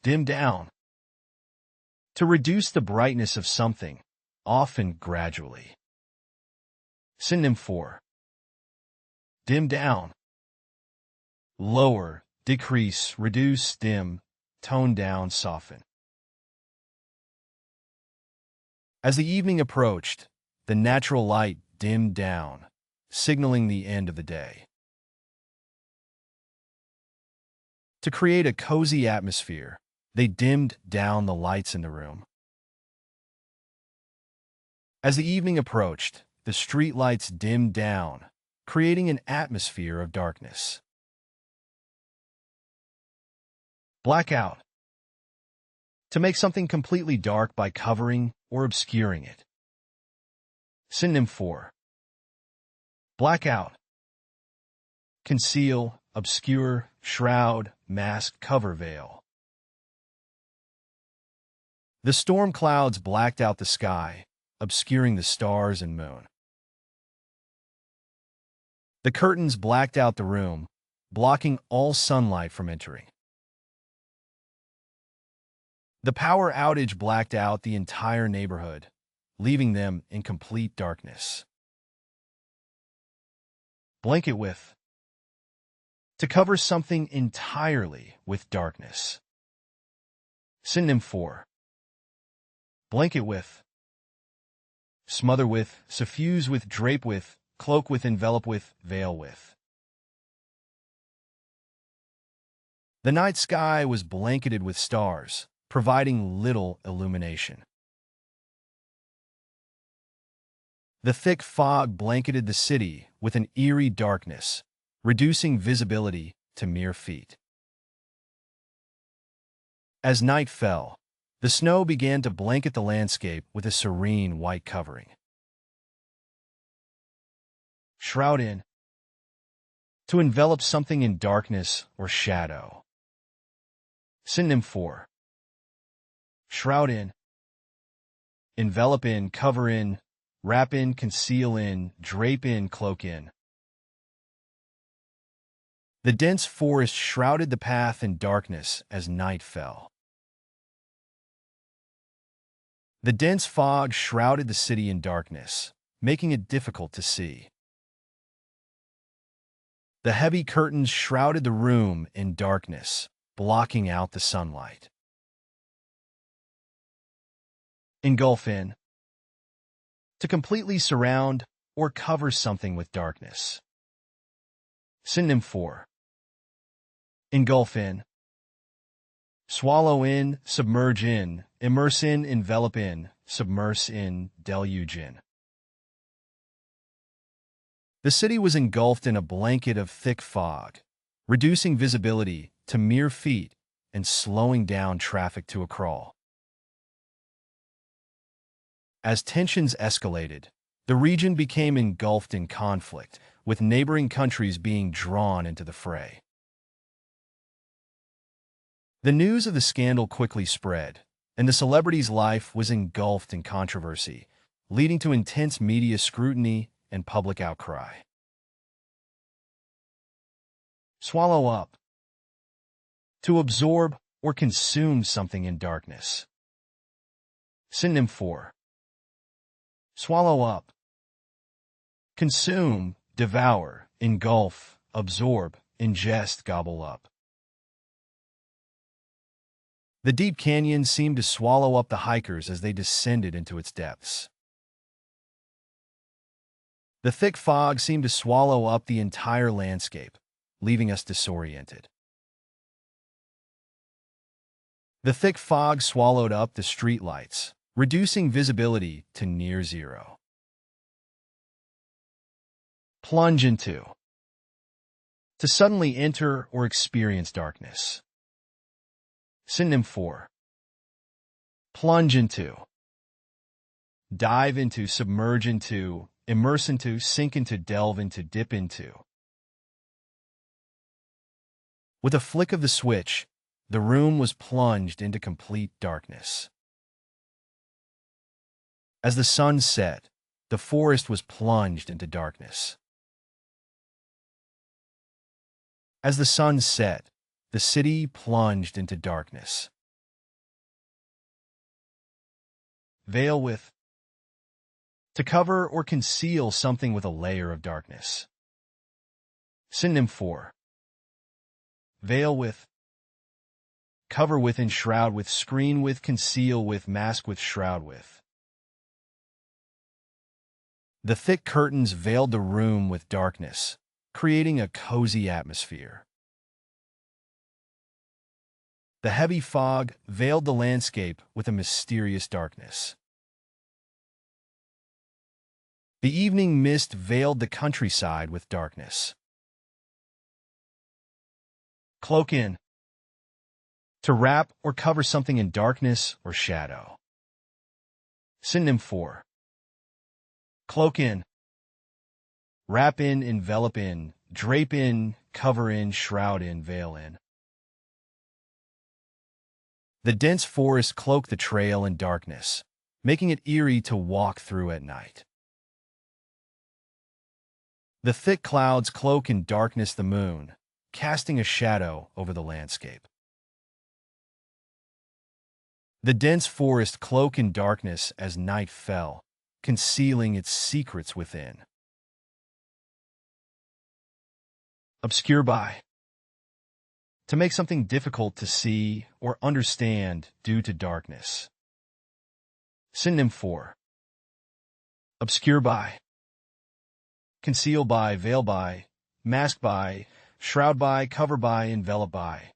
dim down. To reduce the brightness of something, often gradually. Synonym for dim down. Lower, decrease, reduce, dim, tone down, soften. As the evening approached, the natural light dimmed down, signaling the end of the day. To create a cozy atmosphere, they dimmed down the lights in the room. As the evening approached, the street lights dimmed down, creating an atmosphere of darkness. Blackout. To make something completely dark by covering or obscuring it. Synonym for blackout. Conceal, obscure, shroud, mask, cover, veil. The storm clouds blacked out the sky, obscuring the stars and moon. The curtains blacked out the room, blocking all sunlight from entering. The power outage blacked out the entire neighborhood, leaving them in complete darkness. Blanket with. To cover something entirely with darkness. Synonym for blanket with. Smother with, suffuse with, drape with, cloak with, envelop with, veil with. The night sky was blanketed with stars, providing little illumination. The thick fog blanketed the city with an eerie darkness, reducing visibility to mere feet. As night fell, the snow began to blanket the landscape with a serene white covering. Shroud in. To envelop something in darkness or shadow. Synonym for shroud in. Envelop in, cover in, wrap in, conceal in, drape in, cloak in. The dense forest shrouded the path in darkness as night fell. The dense fog shrouded the city in darkness, making it difficult to see. The heavy curtains shrouded the room in darkness, blocking out the sunlight. Engulf in. To completely surround or cover something with darkness. Synonym for engulf in. Swallow in, submerge in, immerse in, envelop in, submerse in, deluge in. The city was engulfed in a blanket of thick fog, reducing visibility to mere feet and slowing down traffic to a crawl. As tensions escalated, the region became engulfed in conflict, with neighboring countries being drawn into the fray. The news of the scandal quickly spread, and the celebrity's life was engulfed in controversy, leading to intense media scrutiny and public outcry. Swallow up. To absorb or consume something in darkness. Synonym for swallow up. Consume, devour, engulf, absorb, ingest, gobble up. The deep canyon seemed to swallow up the hikers as they descended into its depths. The thick fog seemed to swallow up the entire landscape, leaving us disoriented. The thick fog swallowed up the streetlights, reducing visibility to near zero. Plunge into. To suddenly enter or experience darkness. Synonym for plunge into. Dive into, submerge into, immerse into, sink into, delve into, dip into. With a flick of the switch, the room was plunged into complete darkness. As the sun set, the forest was plunged into darkness. As the sun set, the city plunged into darkness. veil with. To cover or conceal something with a layer of darkness. Synonym for. Veil with. Cover with, enshroud with, screen with, conceal with, mask with, shroud with. The thick curtains veiled the room with darkness, creating a cozy atmosphere. The heavy fog veiled the landscape with a mysterious darkness. The evening mist veiled the countryside with darkness. Cloak in. To wrap or cover something in darkness or shadow. Synonym for. Cloak in. Wrap in, envelop in, drape in, cover in, shroud in, veil in. The dense forest cloaked the trail in darkness, making it eerie to walk through at night. The thick clouds cloak in darkness the moon, casting a shadow over the landscape. The dense forest cloaked in darkness as night fell, concealing its secrets within. Obscure by. To make something difficult to see or understand due to darkness. Synonym for. Obscure by. Conceal by, veil by, mask by, shroud by, cover by, envelop by.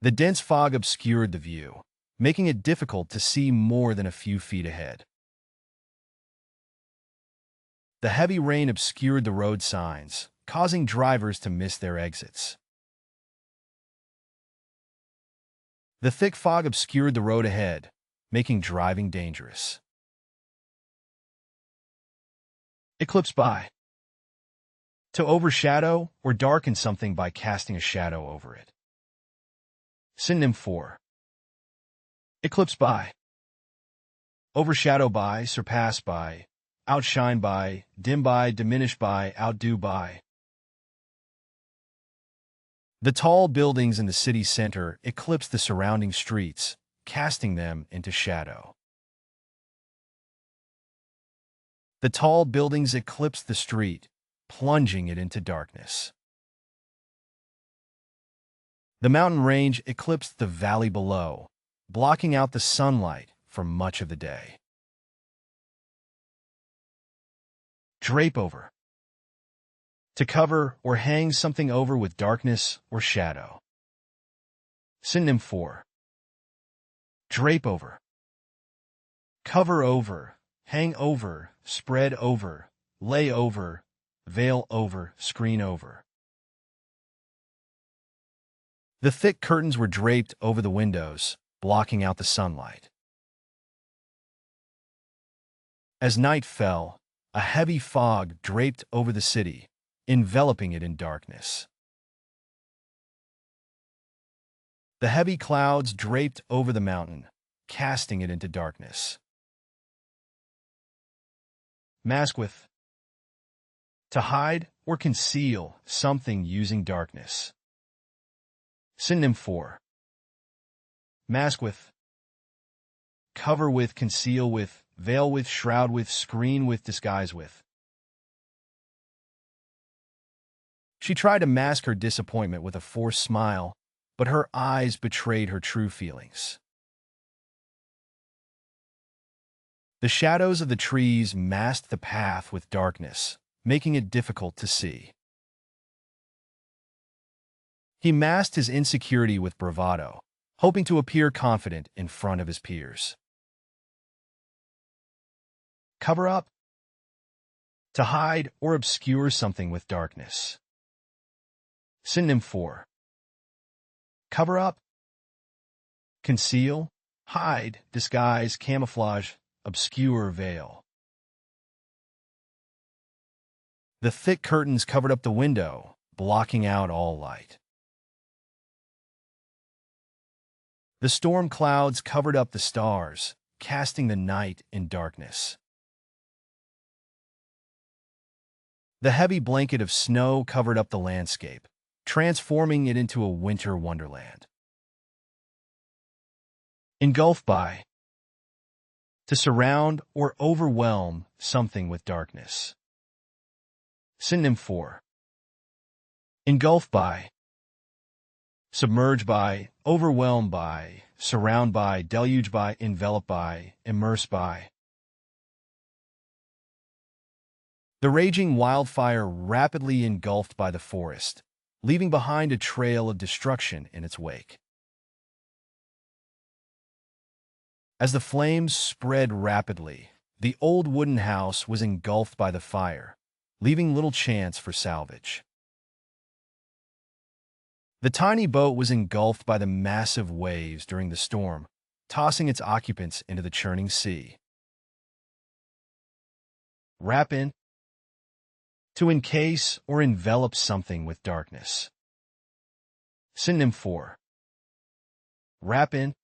The dense fog obscured the view, making it difficult to see more than a few feet ahead. The heavy rain obscured the road signs, causing drivers to miss their exits. The thick fog obscured the road ahead, making driving dangerous. Eclipse by. To overshadow or darken something by casting a shadow over it. Synonym for. Eclipse by. Overshadow by, surpass by, outshine by, dim by, diminish by, outdo by. The tall buildings in the city center eclipsed the surrounding streets, casting them into shadow. The tall buildings eclipsed the street, plunging it into darkness. The mountain range eclipsed the valley below, blocking out the sunlight for much of the day. Drape over. To cover or hang something over with darkness or shadow. Synonym for. Drape over. Cover over, hang over, spread over, lay over, veil over, screen over. The thick curtains were draped over the windows, blocking out the sunlight. As night fell, a heavy fog draped over the city, enveloping it in darkness. The heavy clouds draped over the mountain, casting it into darkness. Mask with. To hide or conceal something using darkness. Synonym for. Mask with. Cover with, conceal with, veil with, shroud with, screen with, disguise with. She tried to mask her disappointment with a forced smile, but her eyes betrayed her true feelings. The shadows of the trees masked the path with darkness, making it difficult to see. He masked his insecurity with bravado, hoping to appear confident in front of his peers. Cover up. To hide or obscure something with darkness. Synonym for. Cover up. Conceal, hide, disguise, camouflage, obscure, veil. The thick curtains covered up the window, blocking out all light. The storm clouds covered up the stars, casting the night in darkness. The heavy blanket of snow covered up the landscape, transforming it into a winter wonderland. Engulf by. To surround or overwhelm something with darkness. Synonym for. Engulf by. Submerge by, overwhelm by, surround by, deluge by, envelop by, immerse by. The raging wildfire rapidly engulfed by the forest, leaving behind a trail of destruction in its wake. As the flames spread rapidly, the old wooden house was engulfed by the fire, leaving little chance for salvage. The tiny boat was engulfed by the massive waves during the storm, tossing its occupants into the churning sea. Wrap in. To encase or envelop something with darkness. Synonym for. Wrap in.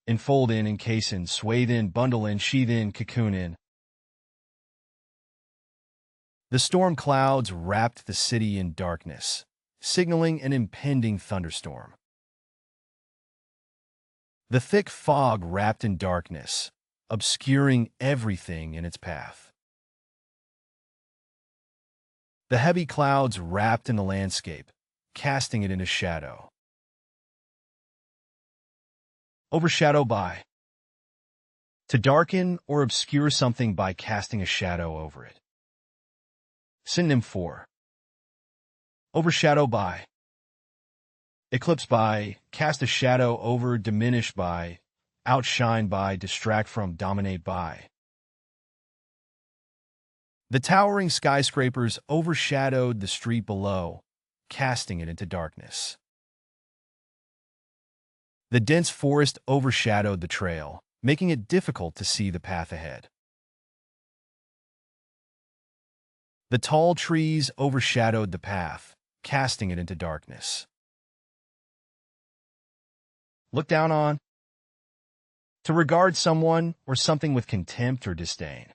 Enfold in, encase in, swathe in, bundle in, sheath in, cocoon in. The storm clouds wrapped the city in darkness, signaling an impending thunderstorm. The thick fog wrapped in darkness, obscuring everything in its path. The heavy clouds wrapped in the landscape, casting it into shadow. Overshadow by. To darken or obscure something by casting a shadow over it. Synonym for. Overshadow by. Eclipse by, cast a shadow over, diminish by, outshine by, distract from, dominate by. The towering skyscrapers overshadowed the street below, casting it into darkness. The dense forest overshadowed the trail, making it difficult to see the path ahead. The tall trees overshadowed the path, casting it into darkness. Look down on. To regard someone or something with contempt or disdain.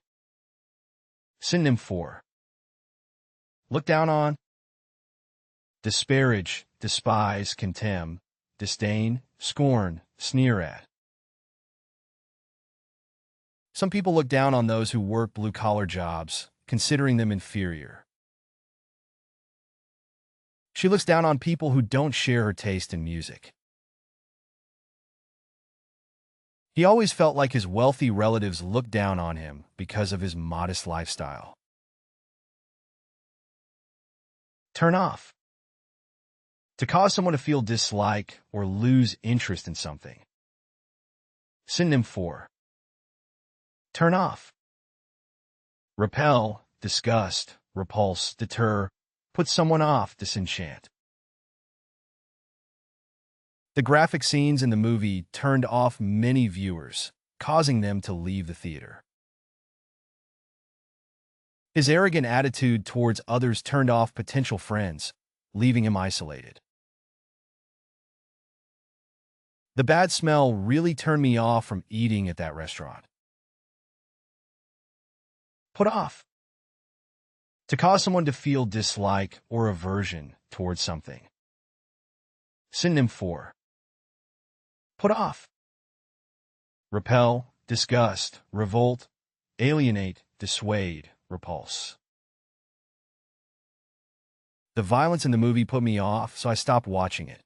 Synonym for. Look down on. Disparage, despise, contemn, disdain, scorn, sneer at. Some people look down on those who work blue-collar jobs, considering them inferior. She looks down on people who don't share her taste in music. He always felt like his wealthy relatives looked down on him because of his modest lifestyle. Turn off. To cause someone to feel dislike or lose interest in something. Synonym for. Turn off. Repel, disgust, repulse, deter, put someone off, disenchant. The graphic scenes in the movie turned off many viewers, causing them to leave the theater. His arrogant attitude towards others turned off potential friends, leaving him isolated. The bad smell really turned me off from eating at that restaurant. Put off. To cause someone to feel dislike or aversion towards something. Synonym for. Put off. Repel, disgust, revolt, alienate, dissuade, repulse. The violence in the movie put me off, so I stopped watching it.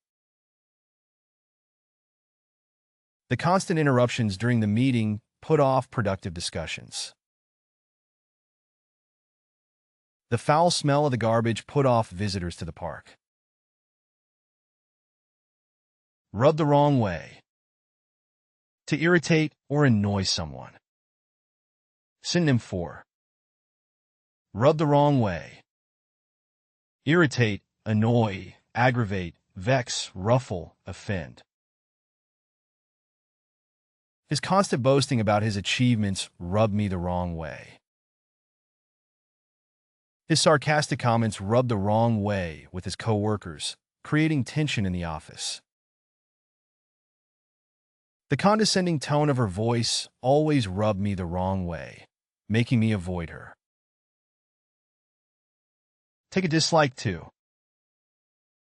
The constant interruptions during the meeting put off productive discussions. The foul smell of the garbage put off visitors to the park. Rub the wrong way. To irritate or annoy someone. Synonym for. Rub the wrong way. Irritate, annoy, aggravate, vex, ruffle, offend. His constant boasting about his achievements rubbed me the wrong way. His sarcastic comments rubbed the wrong way with his coworkers, creating tension in the office. The condescending tone of her voice always rubbed me the wrong way, making me avoid her. Take a dislike to.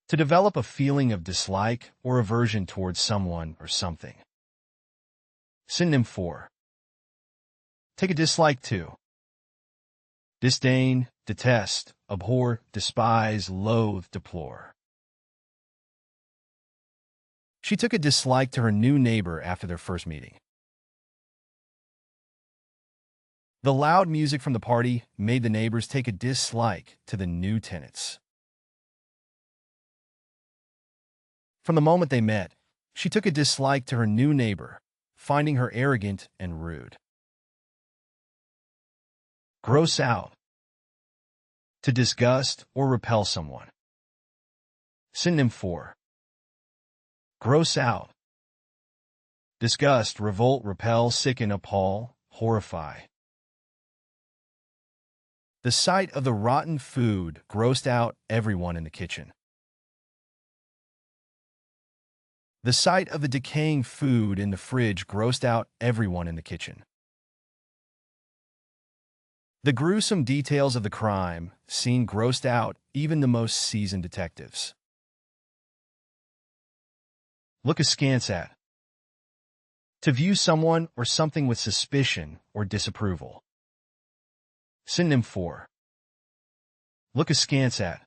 To develop a feeling of dislike or aversion towards someone or something. Synonym for. Take a dislike to. Disdain, detest, abhor, despise, loathe, deplore. She took a dislike to her new neighbor after their first meeting. The loud music from the party made the neighbors take a dislike to the new tenants. From the moment they met, she took a dislike to her new neighbor, finding her arrogant and rude. Gross out. To disgust or repel someone. Synonym for. Gross out. Disgust, revolt, repel, sicken, appall, horrify. The sight of the rotten food grossed out everyone in the kitchen. The sight of the decaying food in the fridge grossed out everyone in the kitchen. The gruesome details of the crime scene grossed out even the most seasoned detectives. Look askance at. To view someone or something with suspicion or disapproval. Synonym for. Look askance at.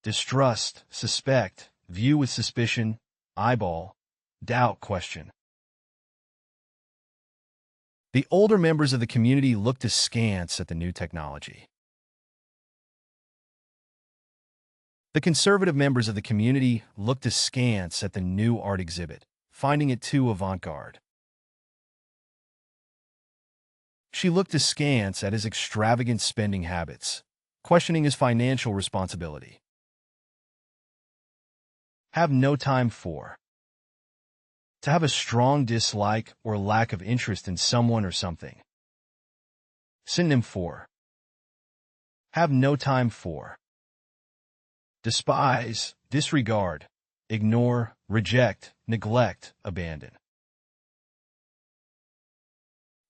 Distrust, suspect, view with suspicion, eyeball, doubt, question. The older members of the community looked askance at the new technology. The conservative members of the community looked askance at the new art exhibit, finding it too avant-garde. She looked askance at his extravagant spending habits, questioning his financial responsibility. Have no time for. To have a strong dislike or lack of interest in someone or something. Synonym for. Have no time for. Despise, disregard, ignore, reject, neglect, abandon.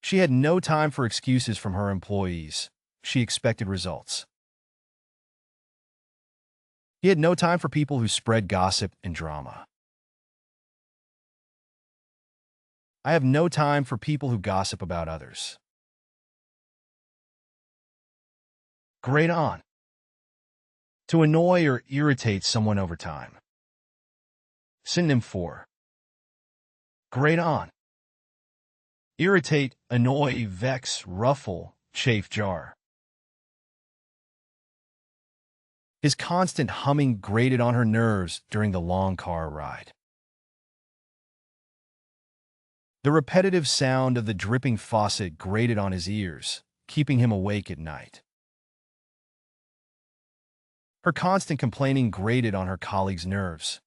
She had no time for excuses from her employees. She expected results. He had no time for people who spread gossip and drama. I have no time for people who gossip about others. Grate on. To annoy or irritate someone over time. Synonym for. Grate on. Irritate, annoy, vex, ruffle, chafe, jar. His constant humming grated on her nerves during the long car ride. The repetitive sound of the dripping faucet grated on his ears, keeping him awake at night. Her constant complaining grated on her colleagues' nerves.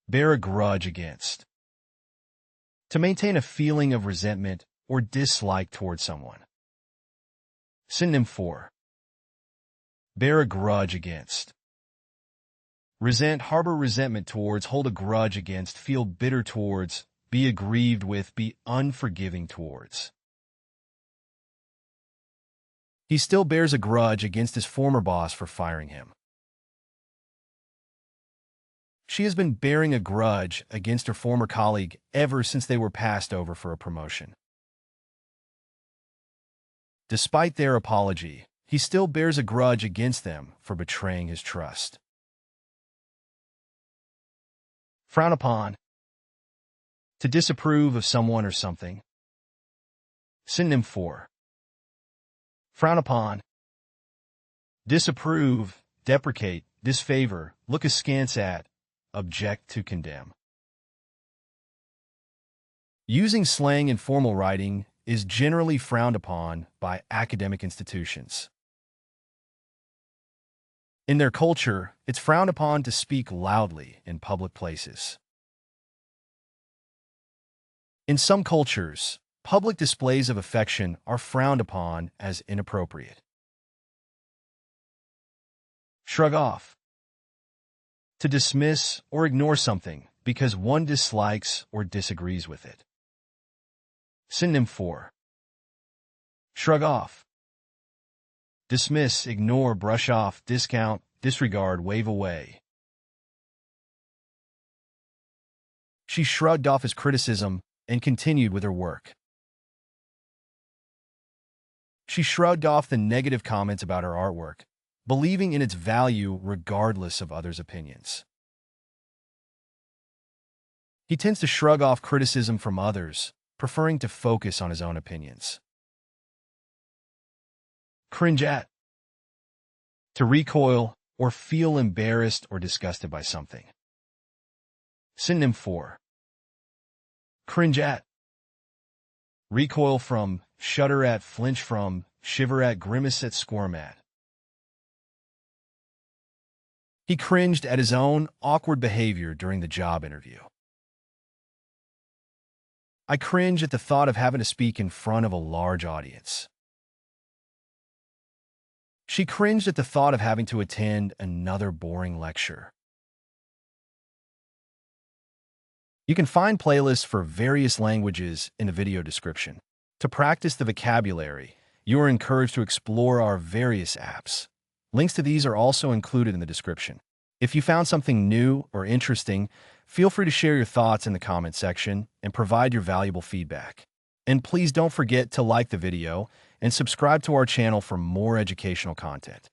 Bear a grudge against. To maintain a feeling of resentment or dislike toward someone. Synonym for. Bear a grudge against. Resent, harbor resentment towards, hold a grudge against, feel bitter towards, be aggrieved with, be unforgiving towards. He still bears a grudge against his former boss for firing him. She has been bearing a grudge against her former colleague ever since they were passed over for a promotion. Despite their apology, he still bears a grudge against them for betraying his trust. Frown upon. To disapprove of someone or something. Synonym for. Frown upon. Disapprove, deprecate, disfavor, look askance at, object to, condemn. Using slang in formal writing is generally frowned upon by academic institutions. In their culture, it's frowned upon to speak loudly in public places. In some cultures, public displays of affection are frowned upon as inappropriate. Shrug off. To dismiss or ignore something because one dislikes or disagrees with it. Synonym for. Shrug off. Dismiss, ignore, brush off, discount, disregard, wave away. She shrugged off his criticism and continued with her work. She shrugged off the negative comments about her artwork, believing in its value regardless of others' opinions. He tends to shrug off criticism from others, preferring to focus on his own opinions. Cringe at. To recoil or feel embarrassed or disgusted by something. Synonym for. Cringe at. Recoil from, shudder at, flinch from, shiver at, grimace at, squirm at. He cringed at his own awkward behavior during the job interview. I cringe at the thought of having to speak in front of a large audience. She cringed at the thought of having to attend another boring lecture. You can find playlists for various languages in the video description. To practice the vocabulary, you are encouraged to explore our various apps. Links to these are also included in the description. If you found something new or interesting, feel free to share your thoughts in the comment section and provide your valuable feedback. And please don't forget to like the video and subscribe to our channel for more educational content.